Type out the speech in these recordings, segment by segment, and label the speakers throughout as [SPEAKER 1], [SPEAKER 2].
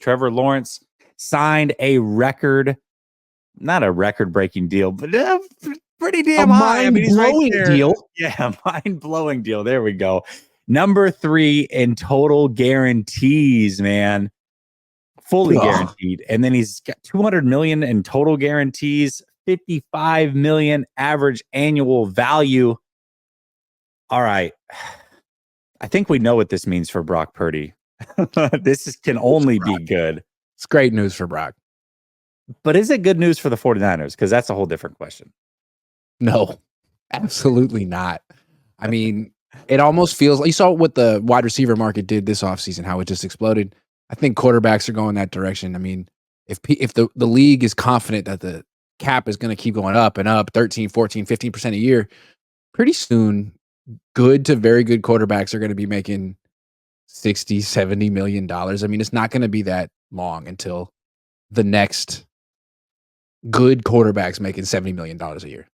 [SPEAKER 1] Trevor Lawrence signed a not a record-breaking deal, but pretty damn high. I mean, he's right
[SPEAKER 2] mind-blowing
[SPEAKER 1] there.
[SPEAKER 2] deal.
[SPEAKER 1] Yeah, mind-blowing deal. There we go. Number 3 in total guarantees, man. Fully guaranteed. And then he's got $200 million in total guarantees, $55 million average annual value. All right. I think we know what this means for Brock Purdy. Can only be good.
[SPEAKER 2] It's great news for Brock.
[SPEAKER 1] But is it good news for the 49ers? Because that's a whole different question.
[SPEAKER 2] No, absolutely not. I mean, it almost feels like you saw what the wide receiver market did this offseason, how it just exploded. I think quarterbacks are going that direction. I mean, if the league is confident that the cap is going to keep going up and up 13, 14, 15% a year, pretty soon good to very good quarterbacks are going to be making $60, $70 million. I mean, it's not going to be that long until the next good quarterbacks making $70 million a year.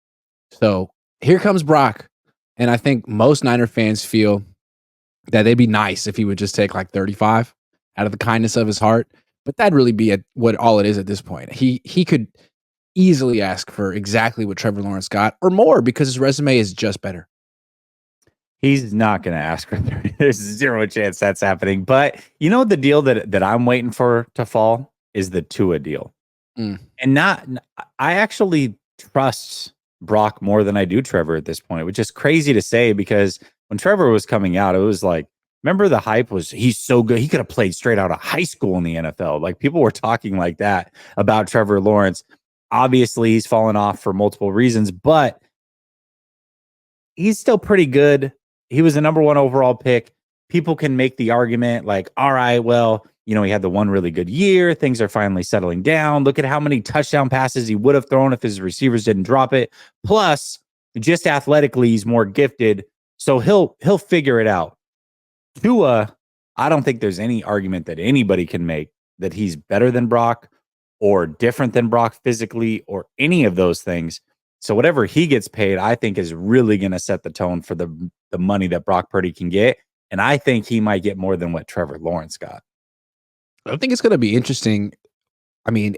[SPEAKER 2] So here comes Brock. And I think most Niner fans feel that it'd be nice if he would just take like 35 out of the kindness of his heart. But that'd really be what all it is at this point. He could easily ask for exactly what Trevor Lawrence got or more because his resume is just better.
[SPEAKER 1] He's not going to ask for 30. There's zero chance that's happening. But you know the deal that I'm waiting for to fall is the Tua deal. And I actually trust Brock more than I do Trevor at this point, which is crazy to say because when Trevor was coming out, it was like, remember the hype was he's so good. He could have played straight out of high school in the NFL. Like people were talking like that about Trevor Lawrence. Obviously, he's fallen off for multiple reasons, but he's still pretty good. He was the number 1 overall pick. People can make the argument like, all right, well, you know, he had the one really good year. Things are finally settling down. Look at how many touchdown passes he would have thrown if his receivers didn't drop it. Plus, just athletically, he's more gifted. So he'll figure it out. Tua, I don't think there's any argument that anybody can make that he's better than Brock or different than Brock physically or any of those things. So whatever he gets paid, I think is really going to set the tone for the money that Brock Purdy can get. And I think he might get more than what Trevor Lawrence got.
[SPEAKER 2] I think it's going to be interesting. I mean,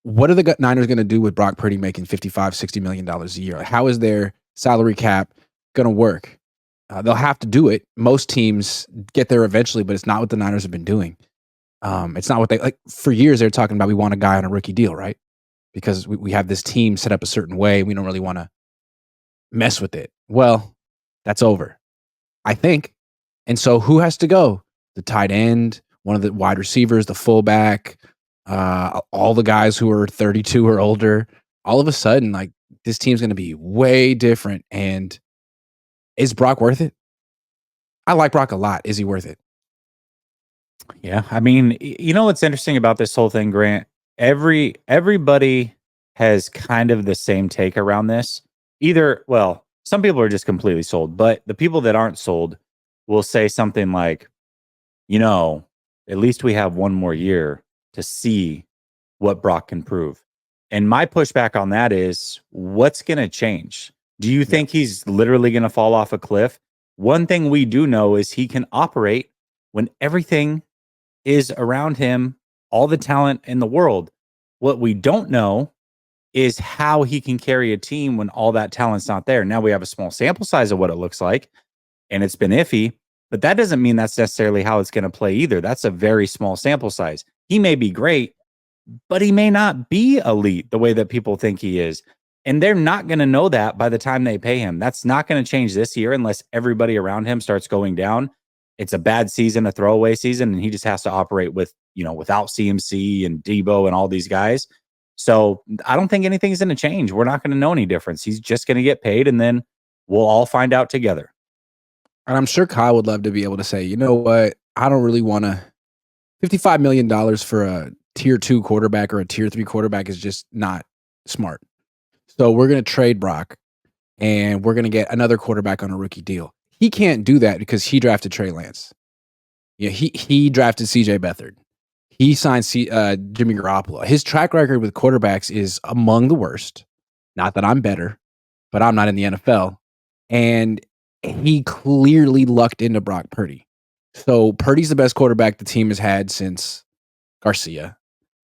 [SPEAKER 2] what are the Niners going to do with Brock Purdy making $55, $60 million a year? How is their salary cap going to work? They'll have to do it. Most teams get there eventually, but it's not what the Niners have been doing. It's not what they like. For years, they're talking about we want a guy on a rookie deal, right? Because we have this team set up a certain way. We don't really want to mess with it. Well, that's over, I think. And so who has to go? The tight end, one of the wide receivers, the fullback, all the guys who are 32 or older. All of a sudden, like this team's going to be way different. And is Brock worth it? I like Brock a lot. Is he worth it?
[SPEAKER 1] Yeah. I mean, you know what's interesting about this whole thing, Grant? Everybody has kind of the same take around this. Well, some people are just completely sold, but the people that aren't sold will say something like, you know, at least we have one more year to see what Brock can prove. And my pushback on that is, what's going to change? Do you think he's literally going to fall off a cliff? One thing we do know is he can operate when everything is around him, all the talent in the world. What we don't know is how he can carry a team when all that talent's not there. Now we have a small sample size of what it looks like, and it's been iffy, but that doesn't mean that's necessarily how it's going to play either. That's a very small sample size. He may be great, but he may not be elite the way that people think he is. And they're not going to know that by the time they pay him. That's not going to change this year unless everybody around him starts going down. It's a bad season, a throwaway season, and he just has to operate with, without CMC and Debo and all these guys. So I don't think anything's going to change. We're not going to know any difference. He's just going to get paid, and then we'll all find out together.
[SPEAKER 2] And I'm sure Kyle would love to be able to say, you know what? I don't really want to. $55 million for a tier 2 quarterback or a tier 3 quarterback is just not smart. So we're going to trade Brock, and we're going to get another quarterback on a rookie deal. He can't do that because he drafted Trey Lance. Yeah, he drafted CJ Beathard. He signed Jimmy Garoppolo. His track record with quarterbacks is among the worst. Not that I'm better, but I'm not in the NFL. And he clearly lucked into Brock Purdy. So Purdy's the best quarterback the team has had since Garcia.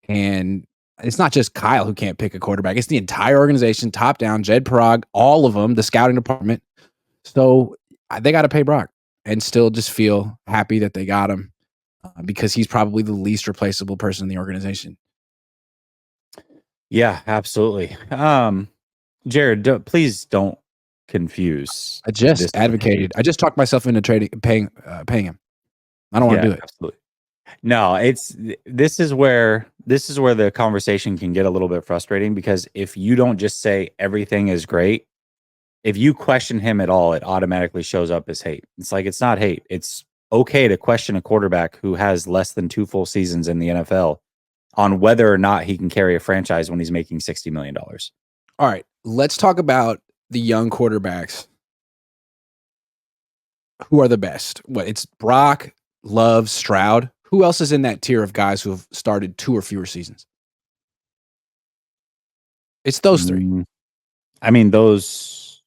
[SPEAKER 2] And it's not just Kyle who can't pick a quarterback. It's the entire organization, top down, Jed Parag, all of them, the scouting department. So they got to pay Brock and still just feel happy that they got him because he's probably the least replaceable person in the organization.
[SPEAKER 1] Yeah, absolutely. Jared, please don't confuse.
[SPEAKER 2] I just
[SPEAKER 1] this
[SPEAKER 2] advocated. I just talked myself into paying him. I don't want to do it.
[SPEAKER 1] Absolutely. No, this is where the conversation can get a little bit frustrating, because if you don't just say everything is great, if you question him at all, it automatically shows up as hate. It's like, it's not hate. It's okay to question a quarterback who has less than 2 full seasons in the NFL on whether or not he can carry a franchise when he's making $60 million.
[SPEAKER 2] All right, let's talk about the young quarterbacks. Who are the best? What, it's Brock, Love, Stroud. Who else is in that tier of guys who have started 2 or fewer seasons? It's those 3.
[SPEAKER 1] I mean, those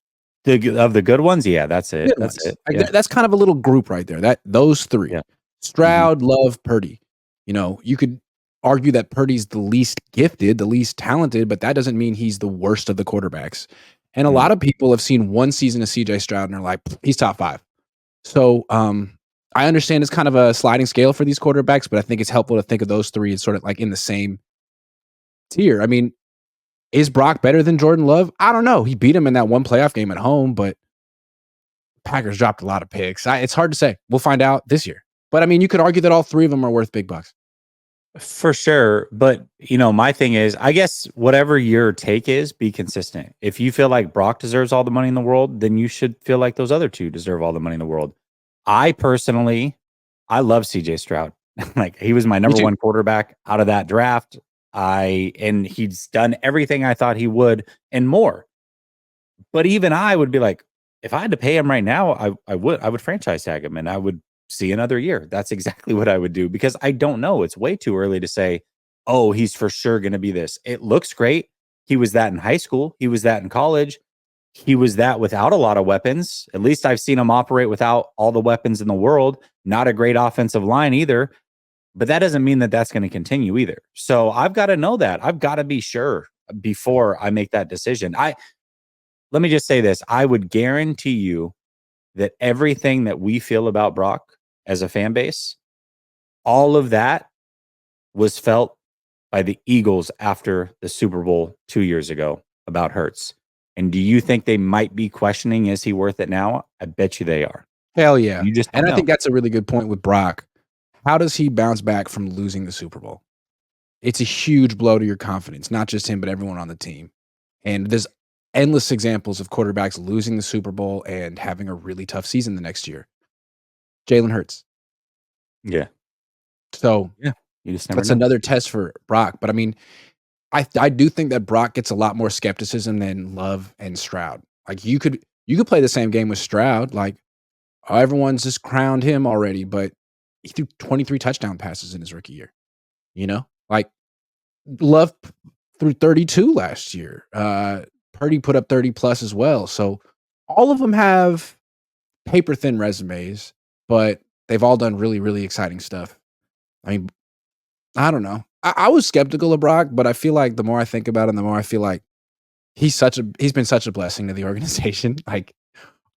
[SPEAKER 1] of the good ones, yeah, that's it.
[SPEAKER 2] Good
[SPEAKER 1] That's
[SPEAKER 2] ones.
[SPEAKER 1] it.
[SPEAKER 2] Like,
[SPEAKER 1] Yeah.
[SPEAKER 2] that's kind of a little group right there. Those 3.
[SPEAKER 1] Yeah.
[SPEAKER 2] Stroud, Love, Purdy. You know, you could argue that Purdy's the least gifted, the least talented, but that doesn't mean he's the worst of the quarterbacks. And a lot of people have seen 1 season of CJ Stroud and are like, he's top 5. So, I understand it's kind of a sliding scale for these quarterbacks, but I think it's helpful to think of those 3 as sort of like in the same tier. I mean, is Brock better than Jordan Love? I don't know. He beat him in that 1 playoff game at home, but Packers dropped a lot of picks. It's hard to say. We'll find out this year. But I mean, you could argue that all 3 of them are worth big bucks.
[SPEAKER 1] For sure. But, my thing is, I guess whatever your take is, be consistent. If you feel like Brock deserves all the money in the world, then you should feel like those other 2 deserve all the money in the world. I personally, I love CJ Stroud. Like, he was my number 1 quarterback out of that draft. And he's done everything I thought he would and more. But even I would be like, if I had to pay him right now, I would franchise tag him and I would see another year. That's exactly what I would do, because I don't know. It's way too early to say, oh, he's for sure going to be this. It looks great. He was that in high school. He was that in college. He was that without a lot of weapons. At least I've seen him operate without all the weapons in the world. Not a great offensive line either. But that doesn't mean that that's going to continue either. So I've got to know that. I've got to be sure before I make that decision. Let me just say this. I would guarantee you that everything that we feel about Brock as a fan base, all of that was felt by the Eagles after the Super Bowl 2 years ago about Hurts. And do you think they might be questioning, is he worth it now? I bet you they are.
[SPEAKER 2] Hell yeah.
[SPEAKER 1] You just don't know.
[SPEAKER 2] I think that's a really good point with Brock. How does he bounce back from losing the Super Bowl? It's a huge blow to your confidence, not just him, but everyone on the team. And there's endless examples of quarterbacks losing the Super Bowl and having a really tough season the next year. Jalen Hurts.
[SPEAKER 1] Yeah.
[SPEAKER 2] So
[SPEAKER 1] yeah, you just never
[SPEAKER 2] that's
[SPEAKER 1] know.
[SPEAKER 2] another test for Brock. But I mean, I do think that Brock gets a lot more skepticism than Love and Stroud. Like, you could play the same game with Stroud. Like, everyone's just crowned him already, but he threw 23 touchdown passes in his rookie year. Like, Love threw 32 last year. Purdy put up 30 plus as well. So all of them have paper thin resumes, but they've all done really, really exciting stuff. I mean, I don't know. I was skeptical of Brock, but I feel like the more I think about him, the more I feel like he's been such a blessing to the organization. Like,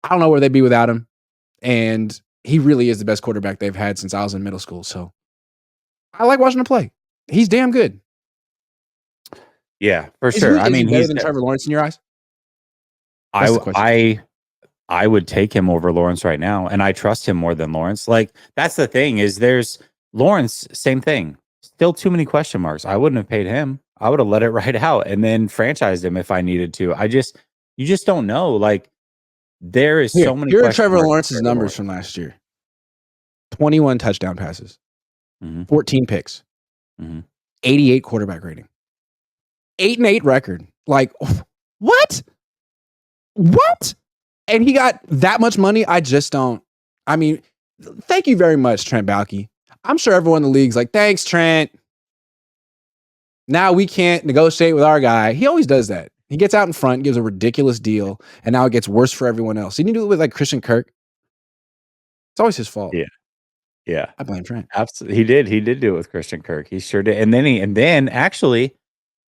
[SPEAKER 2] I don't know where they'd be without him. And he really is the best quarterback they've had since I was in middle school. So I like watching him play. He's damn good.
[SPEAKER 1] Yeah, for sure. I mean,
[SPEAKER 2] he's better
[SPEAKER 1] he's
[SPEAKER 2] than Trevor Lawrence in your eyes.
[SPEAKER 1] I would take him over Lawrence right now, and I trust him more than Lawrence. Like, that's the thing, is there's Lawrence, same thing. Still too many question marks. I wouldn't have paid him. I would have let it right out and then franchised him if I needed to. You just don't know. Like, there is so many.
[SPEAKER 2] Here are Trevor Lawrence's numbers from last year: 21 touchdown passes, 14 picks, 88 quarterback rating, 8-8 record. Like, what? And he got that much money? I just don't. I mean, thank you very much, Trent Baalke. I'm sure everyone in the league's like, thanks, Trent. Now we can't negotiate with our guy. He always does that. He gets out in front, gives a ridiculous deal, and now it gets worse for everyone else. He didn't do it with like Christian Kirk. It's always his fault.
[SPEAKER 1] Yeah. Yeah.
[SPEAKER 2] I blame Trent.
[SPEAKER 1] Absolutely. He did do it with Christian Kirk. He sure did. And then actually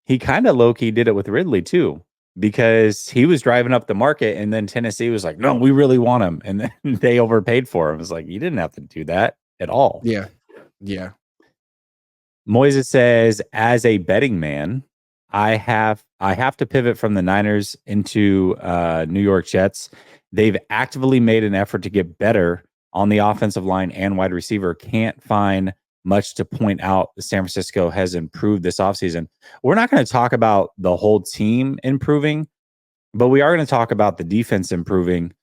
[SPEAKER 1] he kind of low key did it with Ridley too, because he was driving up the market and then Tennessee was like, no, we really want him. And then they overpaid for him. It's like, you didn't have to do that at all.
[SPEAKER 2] Yeah. Yeah.
[SPEAKER 1] Moises says, as a betting man, I have to pivot from the Niners into New York Jets. They've actively made an effort to get better on the offensive line and wide receiver. Can't find much to point out. San Francisco has improved this offseason. We're not going to talk about the whole team improving, but we are going to talk about the defense improving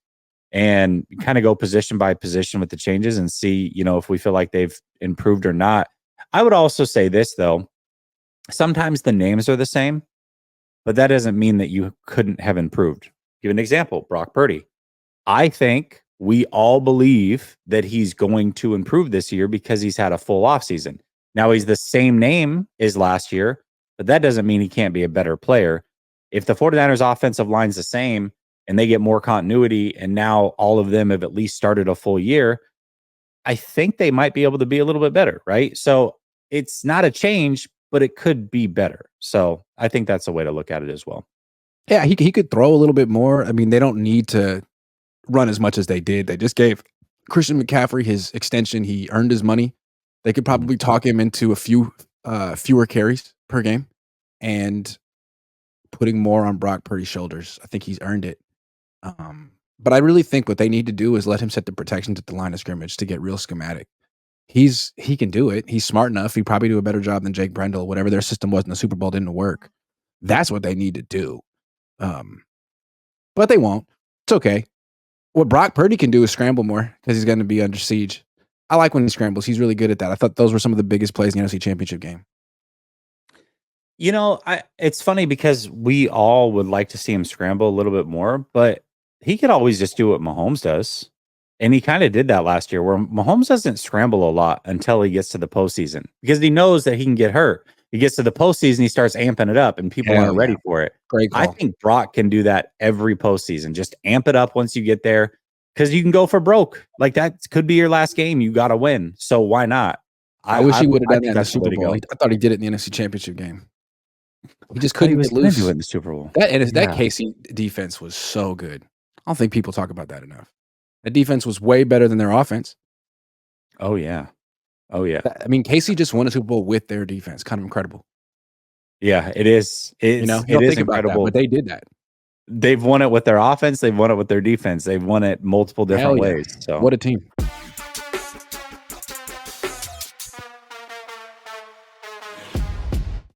[SPEAKER 1] and kind of go position by position with the changes and see, if we feel like they've improved or not. I would also say this, though. Sometimes the names are the same, but that doesn't mean that you couldn't have improved. Give an example, Brock Purdy. I think we all believe that he's going to improve this year because he's had a full offseason. Now he's the same name as last year, but that doesn't mean he can't be a better player. If the 49ers offensive line's the same and they get more continuity and now all of them have at least started a full year, I think they might be able to be a little bit better, right? So it's not a change, but it could be better. So I think that's a way to look at it as well.
[SPEAKER 2] Yeah, he could throw a little bit more. I mean, they don't need to run as much as they did. They just gave Christian McCaffrey his extension. He earned his money. They could probably talk him into a few fewer carries per game and putting more on Brock Purdy's shoulders. I think he's earned it. But I really think what they need to do is let him set the protections at the line of scrimmage to get real schematic. He can do it. He's smart enough. He'd probably do a better job than Jake Brendel. Whatever their system was in the Super Bowl didn't work. That's what they need to do. But they won't. It's okay. What Brock Purdy can do is scramble more because he's going to be under siege. I like when he scrambles. He's really good at that. I thought those were some of the biggest plays in the NFC Championship game.
[SPEAKER 1] It's funny because we all would like to see him scramble a little bit more, but he could always just do what Mahomes does. And he kind of did that last year, where Mahomes doesn't scramble a lot until he gets to the postseason because he knows that he can get hurt. He gets to the postseason, he starts amping it up, and people aren't ready for it.
[SPEAKER 2] Great call.
[SPEAKER 1] I think Brock can do that every postseason. Just amp it up once you get there, because you can go for broke. Like, that could be your last game. You got to win. So why not?
[SPEAKER 2] I wish he would have done that in the
[SPEAKER 1] that's the way
[SPEAKER 2] Super
[SPEAKER 1] to
[SPEAKER 2] Bowl.
[SPEAKER 1] go.
[SPEAKER 2] I thought he did it in the NFC Championship game. He just
[SPEAKER 1] He
[SPEAKER 2] couldn't
[SPEAKER 1] was gonna
[SPEAKER 2] lose.
[SPEAKER 1] do it in the Super Bowl.
[SPEAKER 2] That
[SPEAKER 1] Yeah.
[SPEAKER 2] KC defense was so good. I don't think people talk about that enough. The defense was way better than their offense.
[SPEAKER 1] Oh yeah. Oh yeah.
[SPEAKER 2] I mean, KC just won a Super Bowl with their defense. Kind of incredible.
[SPEAKER 1] Yeah, it is.
[SPEAKER 2] You don't
[SPEAKER 1] It is
[SPEAKER 2] think about that,
[SPEAKER 1] incredible.
[SPEAKER 2] but they did that.
[SPEAKER 1] They've won it with their offense. They've won it with their defense. They've won it multiple different
[SPEAKER 2] Hell yeah.
[SPEAKER 1] ways. So
[SPEAKER 2] What a team.